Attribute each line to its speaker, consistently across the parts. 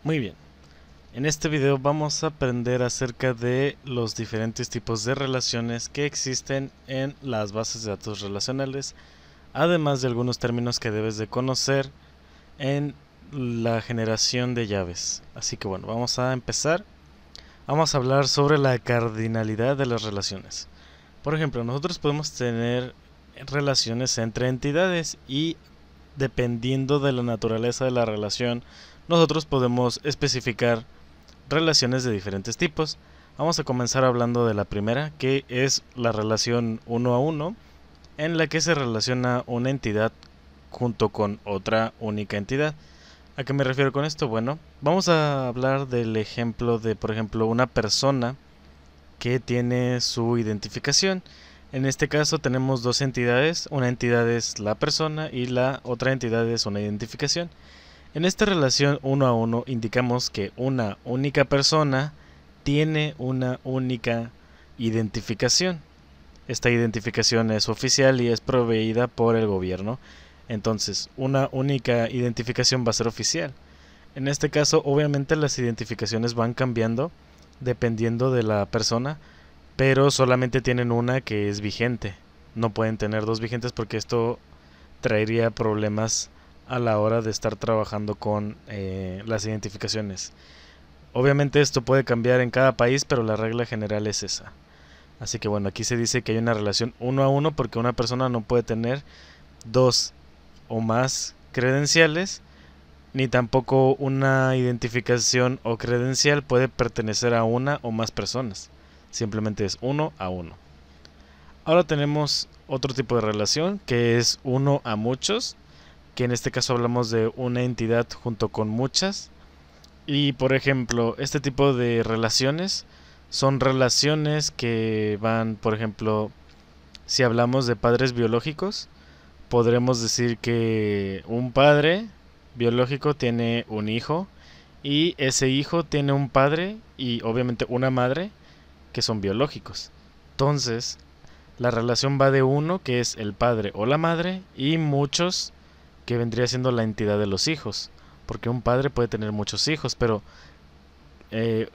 Speaker 1: Muy bien, en este video vamos a aprender acerca de los diferentes tipos de relaciones que existen en las bases de datos relacionales, además de algunos términos que debes de conocer en la generación de llaves. Así que bueno, vamos a empezar. Vamos a hablar sobre la cardinalidad de las relaciones. Por ejemplo, nosotros podemos tener relaciones entre entidades y dependiendo de la naturaleza de la relación, nosotros podemos especificar relaciones de diferentes tipos. Vamos a comenzar hablando de la primera, que es la relación uno a uno, en la que se relaciona una entidad junto con otra única entidad. ¿A qué me refiero con esto? Bueno, vamos a hablar del ejemplo de, por ejemplo, una persona que tiene su identificación. En este caso tenemos dos entidades, una entidad es la persona y la otra entidad es una identificación. En esta relación uno a uno indicamos que una única persona tiene una única identificación. Esta identificación es oficial y es proveída por el gobierno. Entonces, una única identificación va a ser oficial. En este caso, obviamente las identificaciones van cambiando dependiendo de la persona, pero solamente tienen una que es vigente. No pueden tener dos vigentes porque esto traería problemas a la hora de estar trabajando con las identificaciones. Obviamente esto puede cambiar en cada país, pero la regla general es esa. Así que bueno, aquí se dice que hay una relación uno a uno porque una persona no puede tener dos o más credenciales, ni tampoco una identificación o credencial puede pertenecer a una o más personas. Simplemente es uno a uno. Ahora tenemos otro tipo de relación que es uno a muchos, que en este caso hablamos de una entidad junto con muchas. Y por ejemplo, este tipo de relaciones son relaciones que van, por ejemplo, si hablamos de padres biológicos, podremos decir que un padre biológico tiene un hijo y ese hijo tiene un padre y obviamente una madre que son biológicos. Entonces, la relación va de uno, que es el padre o la madre, y muchos, que vendría siendo la entidad de los hijos. Porque un padre puede tener muchos hijos, pero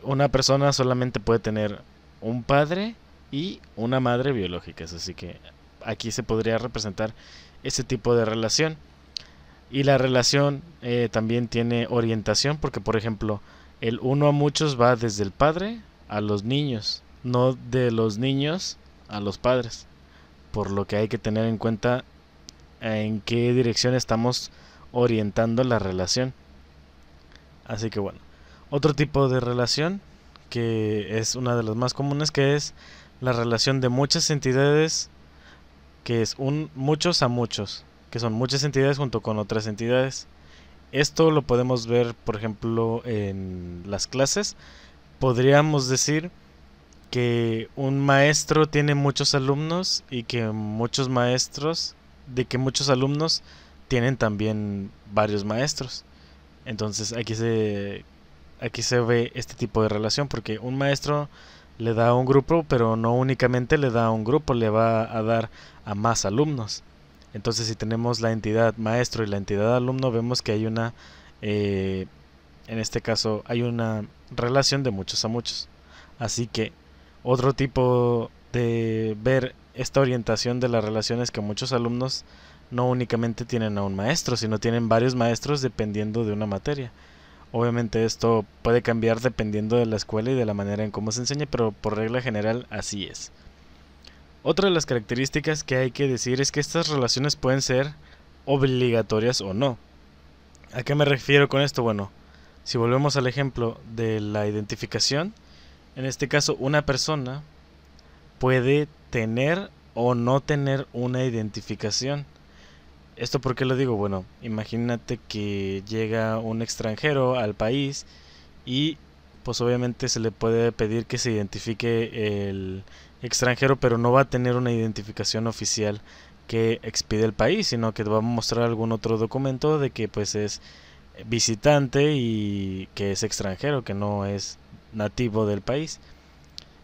Speaker 1: una persona solamente puede tener un padre y una madre biológicas. Así que aquí se podría representar ese tipo de relación. Y la relación también tiene orientación, porque por ejemplo, el uno a muchos va desde el padre a los niños, no de los niños a los padres. Por lo que hay que tener en cuenta en qué dirección estamos orientando la relación. Así que bueno, otro tipo de relación que es una de las más comunes, que es la relación de muchas entidades, que es un muchos a muchos, que son muchas entidades junto con otras entidades. Esto lo podemos ver, por ejemplo, en las clases. Podríamos decir que un maestro tiene muchos alumnos y que muchos maestros, de que muchos alumnos tienen también varios maestros. Entonces aquí se ve este tipo de relación porque un maestro le da a un grupo, pero no únicamente le da a un grupo, le va a dar a más alumnos. Entonces si tenemos la entidad maestro y la entidad alumno, vemos que hay una, en este caso, hay una relación de muchos a muchos. Así que otro tipo de ver esta orientación de las relaciones, que muchos alumnos no únicamente tienen a un maestro, sino tienen varios maestros dependiendo de una materia. Obviamente esto puede cambiar dependiendo de la escuela y de la manera en cómo se enseña, pero por regla general así es. Otra de las características que hay que decir es que estas relaciones pueden ser obligatorias o no. ¿A qué me refiero con esto? Bueno, si volvemos al ejemplo de la identificación, en este caso una persona puede tener o no tener una identificación. ¿Esto por qué lo digo? Bueno, imagínate que llega un extranjero al país y pues obviamente se le puede pedir que se identifique el extranjero, pero no va a tener una identificación oficial que expide el país, sino que va a mostrar algún otro documento de que pues es visitante y que es extranjero, que no es nativo del país.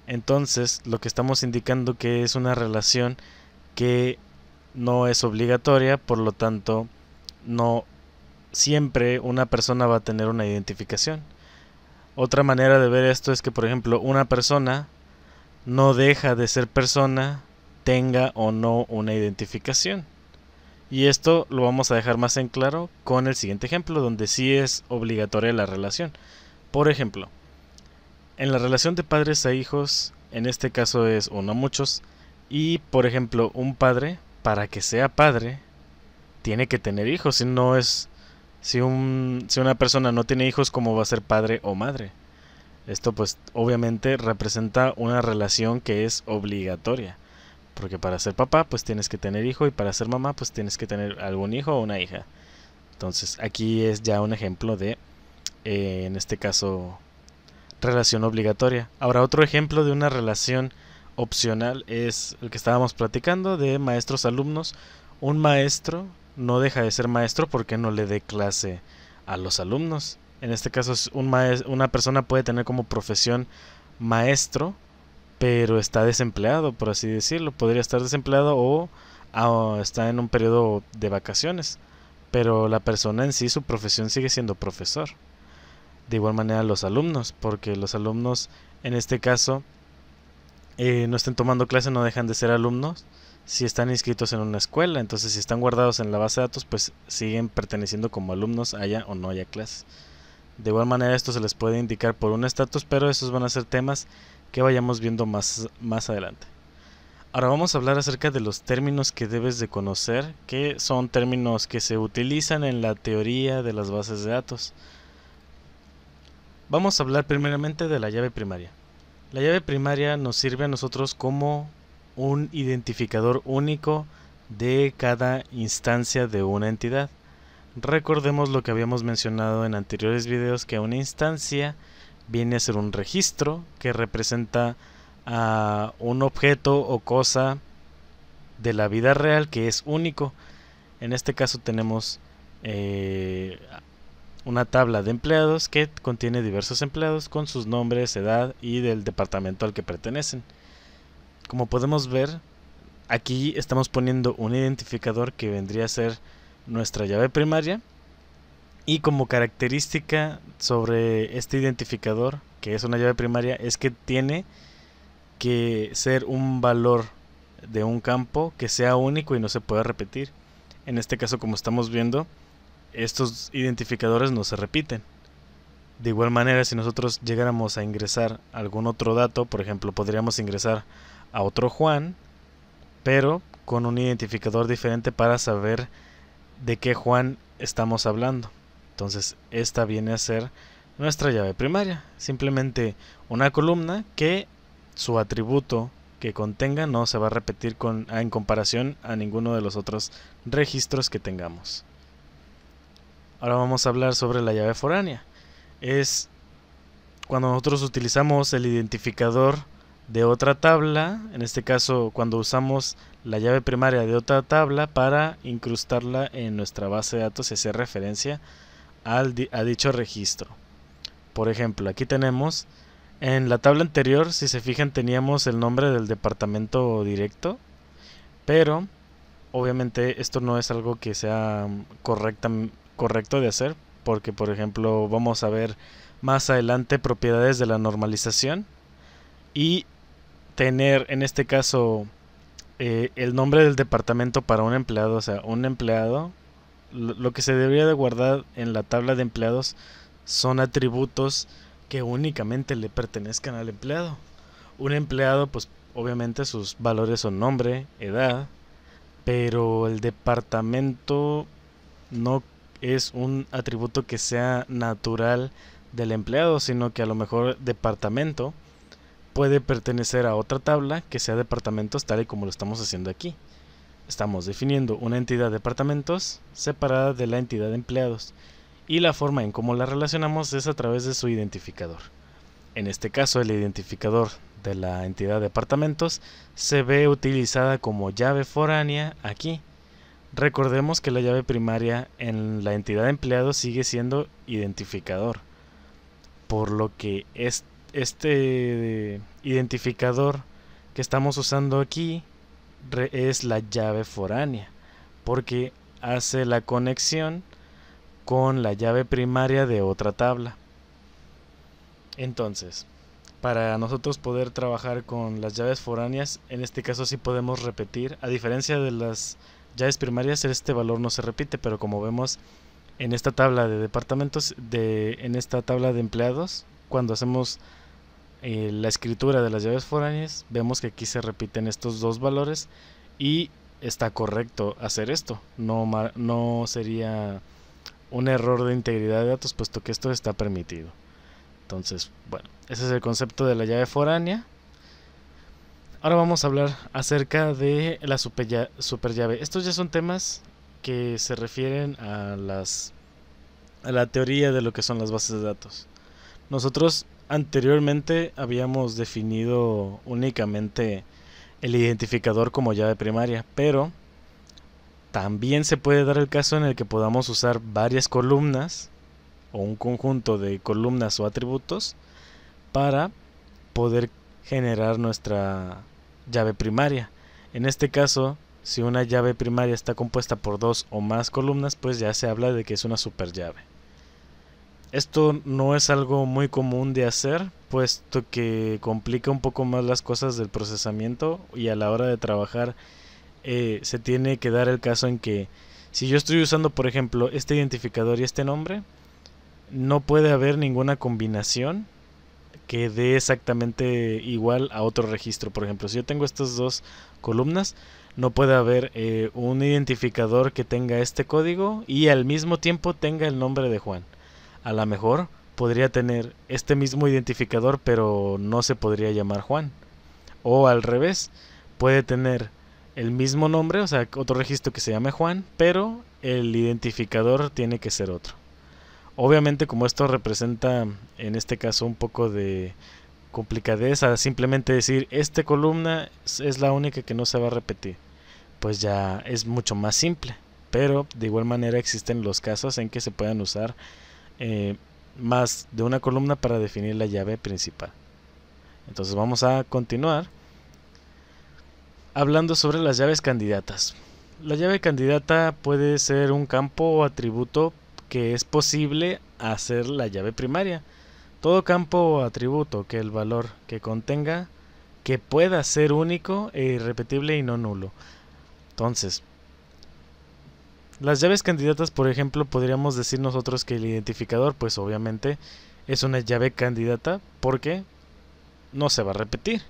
Speaker 1: Entonces, lo que estamos indicando que es una relación que no es obligatoria, por lo tanto, no siempre una persona va a tener una identificación. Otra manera de ver esto es que, por ejemplo, una persona no deja de ser persona, tenga o no una identificación. Y esto lo vamos a dejar más en claro con el siguiente ejemplo, donde sí es obligatoria la relación. Por ejemplo, en la relación de padres a hijos, en este caso es uno a muchos, y por ejemplo, un padre, para que sea padre, tiene que tener hijos, si no es, si una persona no tiene hijos, ¿cómo va a ser padre o madre? Esto pues obviamente representa una relación que es obligatoria, porque para ser papá pues tienes que tener hijo y para ser mamá pues tienes que tener algún hijo o una hija. Entonces aquí es ya un ejemplo de, en este caso, relación obligatoria. Ahora otro ejemplo de una relación opcional es el que estábamos platicando de maestros-alumnos. Un maestro no deja de ser maestro porque no le dé clase a los alumnos. En este caso es una persona puede tener como profesión maestro, pero está desempleado, por así decirlo. Podría estar desempleado o está en un periodo de vacaciones, pero la persona en sí, su profesión sigue siendo profesor. De igual manera los alumnos, porque los alumnos en este caso no estén tomando clase, no dejan de ser alumnos si están inscritos en una escuela. Entonces si están guardados en la base de datos, pues siguen perteneciendo como alumnos, haya o no haya clases. De igual manera esto se les puede indicar por un estatus, pero esos van a ser temas que vayamos viendo más adelante. Ahora vamos a hablar acerca de los términos que debes de conocer, que son términos que se utilizan en la teoría de las bases de datos. Vamos a hablar primeramente de la llave primaria. La llave primaria nos sirve a nosotros como un identificador único de cada instancia de una entidad. Recordemos lo que habíamos mencionado en anteriores videos, que una instancia viene a ser un registro que representa a un objeto o cosa de la vida real que es único. En este caso tenemos una tabla de empleados que contiene diversos empleados con sus nombres, edad y del departamento al que pertenecen. Como podemos ver, aquí estamos poniendo un identificador que vendría a ser nuestra llave primaria, y como característica sobre este identificador, que es una llave primaria, es que tiene que ser un valor de un campo que sea único y no se pueda repetir. En este caso, como estamos viendo, estos identificadores no se repiten. De igual manera, si nosotros llegáramos a ingresar algún otro dato, por ejemplo, podríamos ingresar a otro Juan, pero con un identificador diferente para saber de qué Juan estamos hablando. Entonces, esta viene a ser nuestra llave primaria, simplemente una columna que su atributo que contenga no se va a repetir en comparación a ninguno de los otros registros que tengamos. Ahora vamos a hablar sobre la llave foránea. Es cuando nosotros utilizamos el identificador de otra tabla, en este caso cuando usamos la llave primaria de otra tabla para incrustarla en nuestra base de datos y hacer referencia a dicho registro. Por ejemplo, aquí tenemos en la tabla anterior, si se fijan, teníamos el nombre del departamento directo, pero obviamente esto no es algo que sea correcto de hacer, porque por ejemplo vamos a ver más adelante propiedades de la normalización y tener en este caso el nombre del departamento para un empleado, o sea, un empleado. Lo que se debería de guardar en la tabla de empleados son atributos que únicamente le pertenezcan al empleado. Un empleado, pues obviamente sus valores son nombre, edad, pero el departamento no es un atributo que sea natural del empleado, sino que a lo mejor departamento puede pertenecer a otra tabla que sea departamentos, tal y como lo estamos haciendo aquí. Estamos definiendo una entidad de departamentos separada de la entidad de empleados, y la forma en cómo la relacionamos es a través de su identificador. En este caso, el identificador de la entidad de departamentos se ve utilizada como llave foránea aquí. Recordemos que la llave primaria en la entidad de empleados sigue siendo identificador, por lo que este identificador que estamos usando aquí es la llave foránea, porque hace la conexión con la llave primaria de otra tabla. Entonces, para nosotros poder trabajar con las llaves foráneas, en este caso sí podemos repetir. A diferencia de las llaves primarias, este valor no se repite, pero como vemos en esta tabla de departamentos, en esta tabla de empleados, cuando hacemos la escritura de las llaves foráneas, vemos que aquí se repiten estos dos valores y está correcto hacer esto. No sería un error de integridad de datos, puesto que esto está permitido. Entonces, bueno, ese es el concepto de la llave foránea. Ahora vamos a hablar acerca de la superllave. Estos ya son temas que se refieren a la teoría de lo que son las bases de datos. Nosotros anteriormente habíamos definido únicamente el identificador como llave primaria, pero también se puede dar el caso en el que podamos usar varias columnas o un conjunto de columnas o atributos para poder generar nuestra llave primaria. En este caso, si una llave primaria está compuesta por dos o más columnas, pues ya se habla de que es una superllave. Esto no es algo muy común de hacer, puesto que complica un poco más las cosas del procesamiento, y a la hora de trabajar se tiene que dar el caso en que si yo estoy usando, por ejemplo, este identificador y este nombre, no puede haber ninguna combinación que dé exactamente igual a otro registro. Por ejemplo, si yo tengo estas dos columnas, no puede haber un identificador que tenga este código y al mismo tiempo tenga el nombre de Juan. A lo mejor podría tener este mismo identificador, pero no se podría llamar Juan. O al revés, puede tener el mismo nombre, o sea, otro registro que se llame Juan, pero el identificador tiene que ser otro. Obviamente, como esto representa en este caso un poco de complicadeza, simplemente decir esta columna es la única que no se va a repetir, pues ya es mucho más simple. Pero de igual manera existen los casos en que se puedan usar más de una columna para definir la llave principal. Entonces vamos a continuar hablando sobre las llaves candidatas. La llave candidata puede ser un campo o atributo que es posible hacer la llave primaria. Todo campo o atributo que el valor que contenga que pueda ser único e irrepetible y no nulo. Entonces, las llaves candidatas, por ejemplo, podríamos decir nosotros que el identificador, pues obviamente es una llave candidata porque no se va a repetir.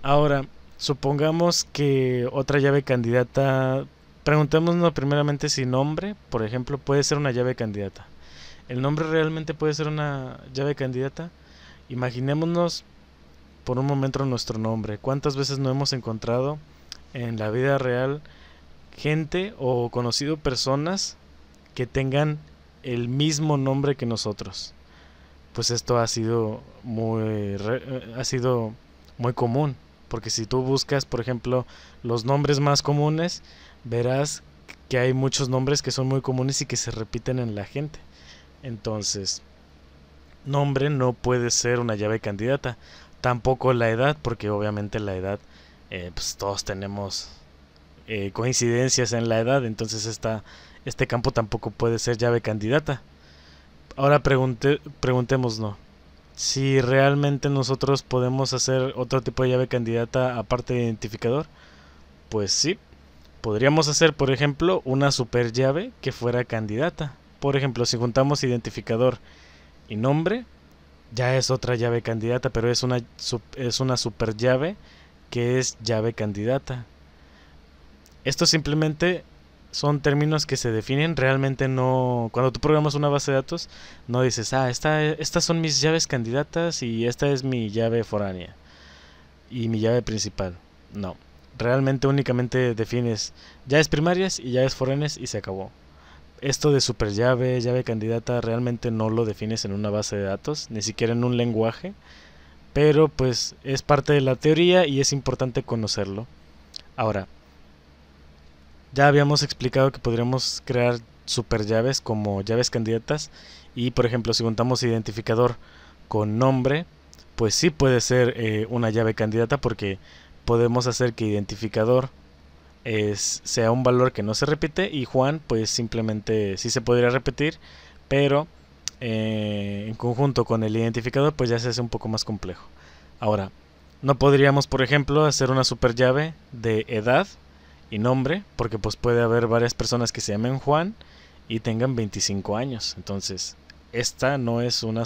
Speaker 1: Ahora, supongamos que otra llave candidata, preguntémonos primeramente si nombre, por ejemplo, puede ser una llave candidata. ¿El nombre realmente puede ser una llave candidata? Imaginémonos por un momento nuestro nombre. ¿Cuántas veces no hemos encontrado en la vida real gente o conocido personas que tengan el mismo nombre que nosotros? Pues esto ha sido muy común, porque si tú buscas, por ejemplo, los nombres más comunes, verás que hay muchos nombres que son muy comunes y que se repiten en la gente. Entonces, nombre no puede ser una llave candidata. Tampoco la edad, porque obviamente la edad, pues todos tenemos coincidencias en la edad, entonces este campo tampoco puede ser llave candidata. Ahora preguntémonos si realmente nosotros podemos hacer otro tipo de llave candidata aparte de identificador. Pues sí, podríamos hacer, por ejemplo, una super llave que fuera candidata. Por ejemplo, si juntamos identificador y nombre, ya es otra llave candidata, pero es una super llave que es llave candidata. Esto simplemente son términos que se definen, realmente no. Cuando tú programas una base de datos, no dices, estas son mis llaves candidatas y esta es mi llave foránea y mi llave principal. No, realmente únicamente defines llaves primarias y llaves foráneas y se acabó. Esto de superllave, llave candidata, realmente no lo defines en una base de datos, ni siquiera en un lenguaje, pero pues es parte de la teoría y es importante conocerlo. Ahora, ya habíamos explicado que podríamos crear superllaves como llaves candidatas y, por ejemplo, si juntamos identificador con nombre, pues sí puede ser una llave candidata, porque podemos hacer que identificador sea un valor que no se repite y Juan pues simplemente sí se podría repetir, pero en conjunto con el identificador, pues ya se hace un poco más complejo. Ahora, no podríamos, por ejemplo, hacer una super llave de edad y nombre, porque pues puede haber varias personas que se llamen Juan y tengan 25 años. Entonces, esta no es una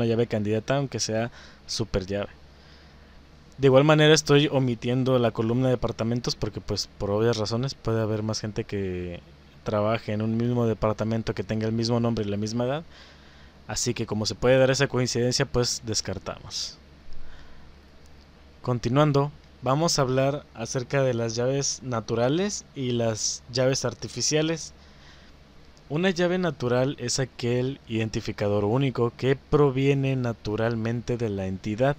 Speaker 1: llave candidata, aunque sea super llave. De igual manera estoy omitiendo la columna de departamentos porque pues por obvias razones puede haber más gente que trabaje en un mismo departamento que tenga el mismo nombre y la misma edad. Así que como se puede dar esa coincidencia, pues descartamos. Continuando, vamos a hablar acerca de las llaves naturales y las llaves artificiales. Una llave natural es aquel identificador único que proviene naturalmente de la entidad.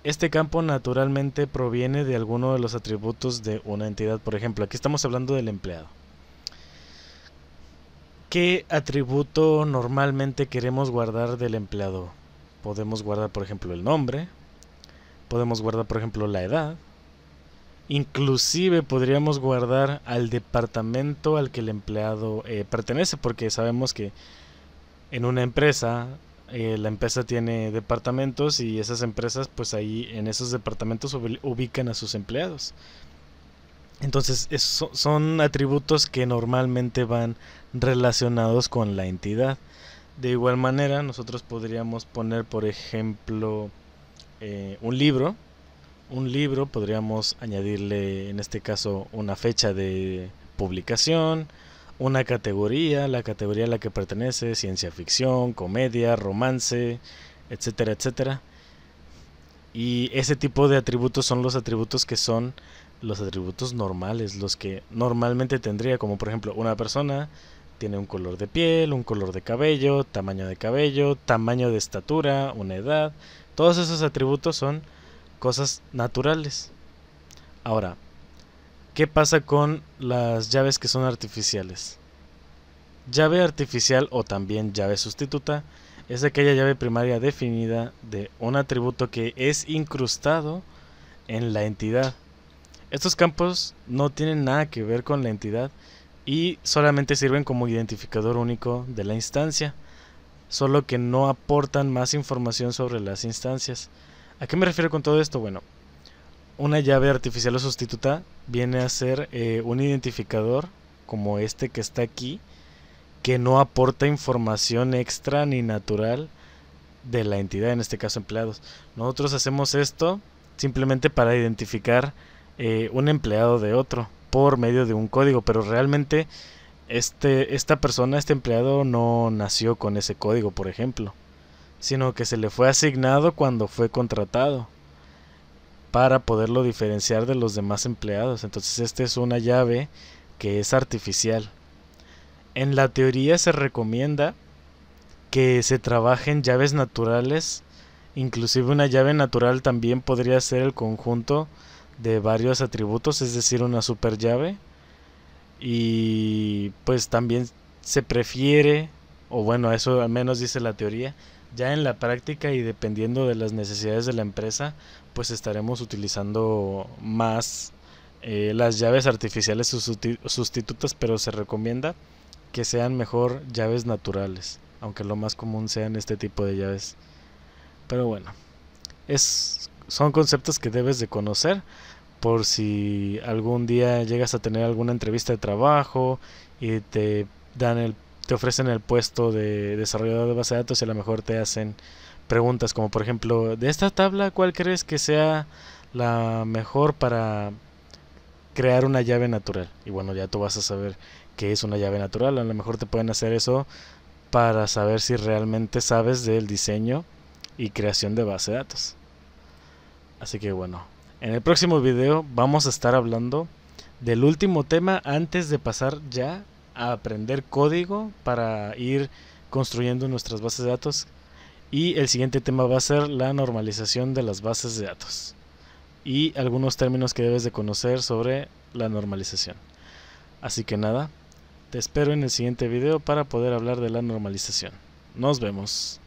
Speaker 1: Este campo naturalmente proviene de alguno de los atributos de una entidad. Por ejemplo, aquí estamos hablando del empleado. ¿Qué atributo normalmente queremos guardar del empleado? Podemos guardar, por ejemplo, el nombre. Podemos guardar, por ejemplo, la edad. Inclusive podríamos guardar al departamento al que el empleado pertenece, porque sabemos que en una empresa la empresa tiene departamentos y esas empresas pues ahí en esos departamentos ubican a sus empleados. Entonces son atributos que normalmente van relacionados con la entidad. De igual manera nosotros podríamos poner, por ejemplo, un libro. Un libro podríamos añadirle en este caso una fecha de publicación, una categoría, la categoría a la que pertenece, ciencia ficción, comedia, romance, etcétera, etcétera. Y ese tipo de atributos son los atributos que son los atributos normales, los que normalmente tendría, como por ejemplo una persona tiene un color de piel, un color de cabello, tamaño de estatura, una edad. Todos esos atributos son cosas naturales. Ahora, ¿qué pasa con las llaves que son artificiales? Llave artificial o también llave sustituta es aquella llave primaria definida de un atributo que es incrustado en la entidad. Estos campos no tienen nada que ver con la entidad y solamente sirven como identificador único de la instancia, solo que no aportan más información sobre las instancias. ¿A qué me refiero con todo esto? Bueno, una llave artificial o sustituta viene a ser un identificador como este que está aquí, que no aporta información extra ni natural de la entidad, en este caso empleados. Nosotros hacemos esto simplemente para identificar un empleado de otro por medio de un código, pero realmente esta persona, este empleado no nació con ese código, por ejemplo, sino que se le fue asignado cuando fue contratado para poderlo diferenciar de los demás empleados. Entonces esta es una llave que es artificial. En la teoría se recomienda que se trabajen llaves naturales. Inclusive una llave natural también podría ser el conjunto de varios atributos, es decir, una super llave. Y pues también se prefiere, o bueno, eso al menos dice la teoría. Ya en la práctica y dependiendo de las necesidades de la empresa, pues estaremos utilizando más las llaves artificiales sustitutas, pero se recomienda que sean mejor llaves naturales, aunque lo más común sean este tipo de llaves. Pero bueno, son conceptos que debes de conocer por si algún día llegas a tener alguna entrevista de trabajo y te ofrecen el puesto de desarrollador de base de datos y a lo mejor te hacen preguntas como por ejemplo, de esta tabla, ¿cuál crees que sea la mejor para crear una llave natural? Y bueno, ya tú vas a saber qué es una llave natural. A lo mejor te pueden hacer eso para saber si realmente sabes del diseño y creación de base de datos. Así que bueno, en el próximo video vamos a estar hablando del último tema antes de pasar ya a aprender código para ir construyendo nuestras bases de datos. Y el siguiente tema va a ser la normalización de las bases de datos y algunos términos que debes de conocer sobre la normalización. Así que nada, te espero en el siguiente video para poder hablar de la normalización. Nos vemos.